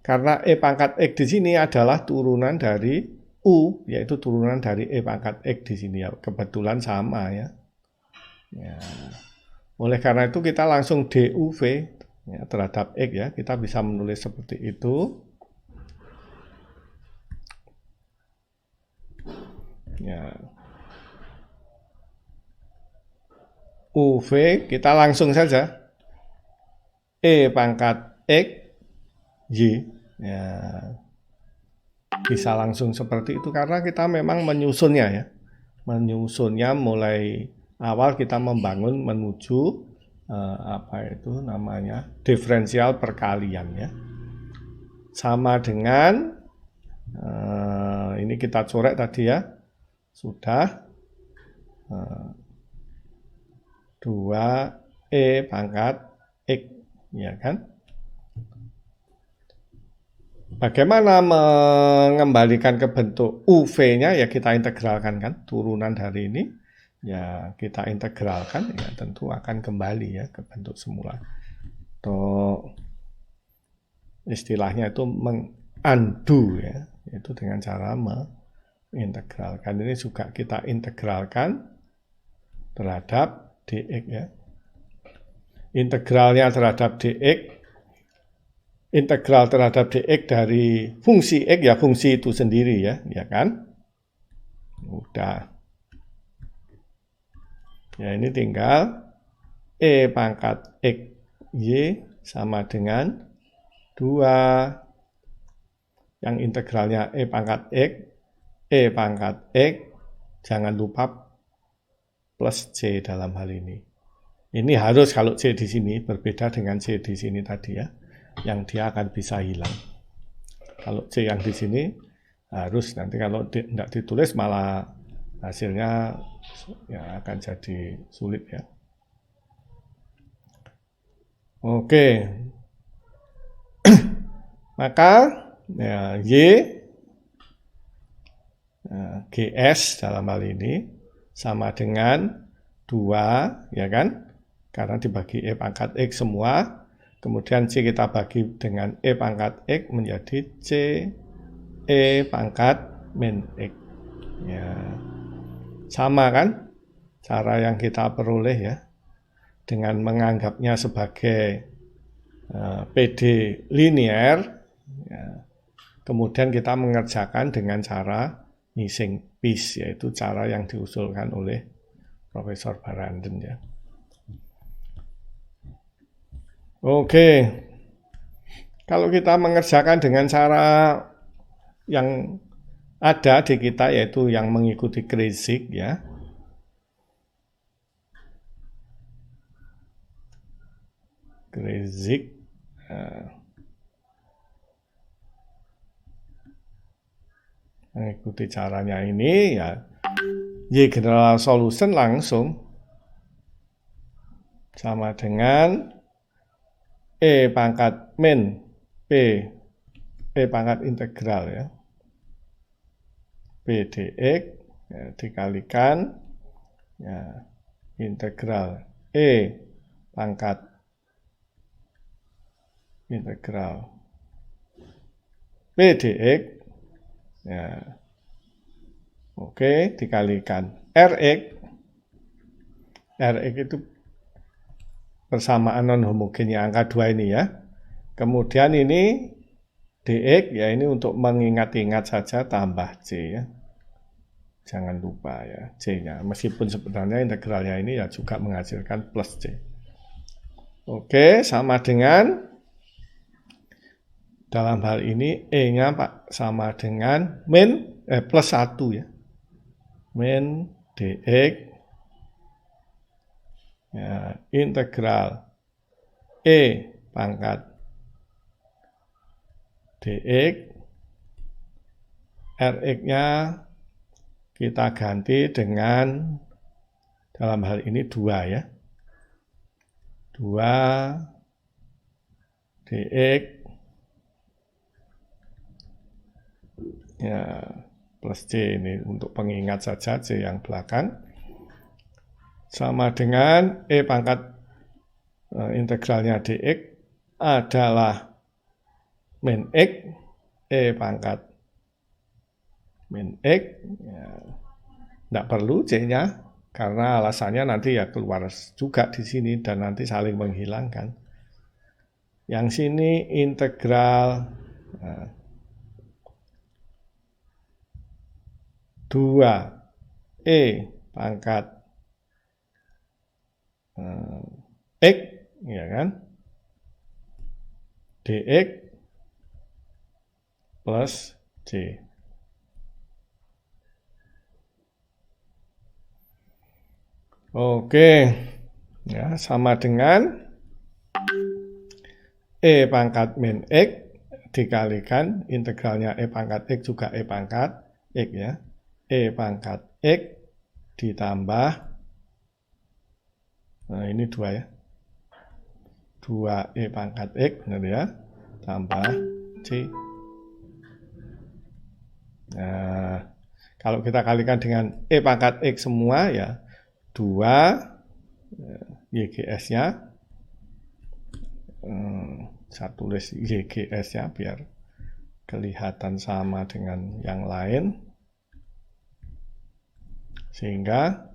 Karena E pangkat X di sini adalah turunan dari U, yaitu turunan dari E pangkat X di sini ya. Kebetulan sama ya. Ya. Oleh karena itu kita langsung DUV ya, terhadap X ya. Kita bisa menulis seperti itu. Ya. UV kita langsung saja E pangkat X Y ya, bisa langsung seperti itu karena kita memang menyusunnya ya, menyusunnya mulai awal kita membangun menuju apa itu namanya diferensial perkalian ya, sama dengan ini kita coret tadi ya, sudah 2E pangkat X, ya kan? Bagaimana mengembalikan ke bentuk UV-nya? Ya kita integralkan kan, turunan dari ini. Ya kita integralkan, ya tentu akan kembali ya ke bentuk semula. Atau istilahnya itu mengundo ya, itu dengan cara mengintegralkan. Ini juga kita integralkan terhadap dx ya. Integralnya terhadap dx, integral terhadap dx dari fungsi x ya, fungsi itu sendiri ya, ya kan? Udah. Ya ini tinggal E pangkat x y sama dengan 2 yang integralnya E pangkat x, jangan lupa plus C dalam hal ini. Ini harus kalau C di sini berbeda dengan C di sini tadi ya, yang dia akan bisa hilang. Kalau C yang di sini harus, nanti kalau tidak ditulis malah hasilnya ya akan jadi sulit ya. Oke. Maka ya, Y GS dalam hal ini sama dengan 2 ya kan, karena dibagi E pangkat X semua, kemudian C kita bagi dengan E pangkat X menjadi C E pangkat min X ya, sama kan cara yang kita peroleh ya, dengan menganggapnya sebagai PD linear ya. Kemudian kita mengerjakan dengan cara missing piece, yaitu cara yang diusulkan oleh Profesor Baranden ya. Oke, kalau kita mengerjakan dengan cara yang ada di kita, yaitu yang mengikuti Kreyszig ya. Kreyszig mengikuti caranya ini ya, Y general solution langsung sama dengan E pangkat min P E pangkat integral ya, P dx ya, dikalikan ya, integral E pangkat integral P dx ya. Oke, dikalikan Rx. Rx itu persamaan non homogennya angka 2 ini ya. Kemudian ini dx ya, ini untuk mengingat-ingat saja tambah C ya. Jangan lupa ya C-nya. Meskipun sebenarnya integralnya ini ya juga menghasilkan plus C. Oke, sama dengan dalam hal ini E-nya Pak sama dengan plus 1 ya. Min dx ya, integral E pangkat dx Rx-nya kita ganti dengan dalam hal ini 2 ya. 2 dx ya plus C ini untuk pengingat saja C yang belakang sama dengan E pangkat integralnya dx adalah min X E pangkat min X ya, tidak perlu C-nya karena alasannya nanti ya keluar juga di sini dan nanti saling menghilangkan. Yang sini integral 2 E pangkat X ya kan dx plus C. Oke, ya sama dengan E pangkat min X dikalikan integralnya E pangkat X juga E pangkat X ya. E pangkat X ditambah, nah ini 2 ya. 2 E pangkat X, benar ya, tambah C. Nah, kalau kita kalikan dengan E pangkat X semua ya, 2 YGS-nya, saya tulis YGS-nya biar kelihatan sama dengan yang lain. Sehingga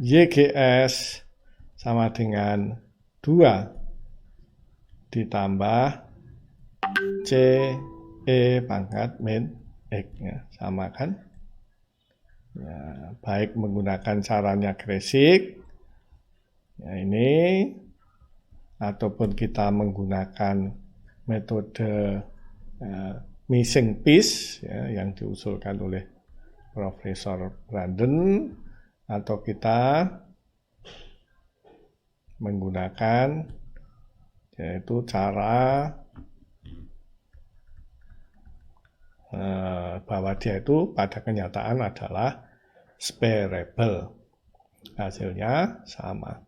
YGS sama dengan 2 ditambah C E pangkat min X ya, sama kan? Ya, baik menggunakan caranya Kresik ya ini ataupun kita menggunakan metode missing piece ya, yang diusulkan oleh Profesor Branden, atau kita menggunakan yaitu cara bahwa dia itu pada kenyataan adalah spherical. Hasilnya sama.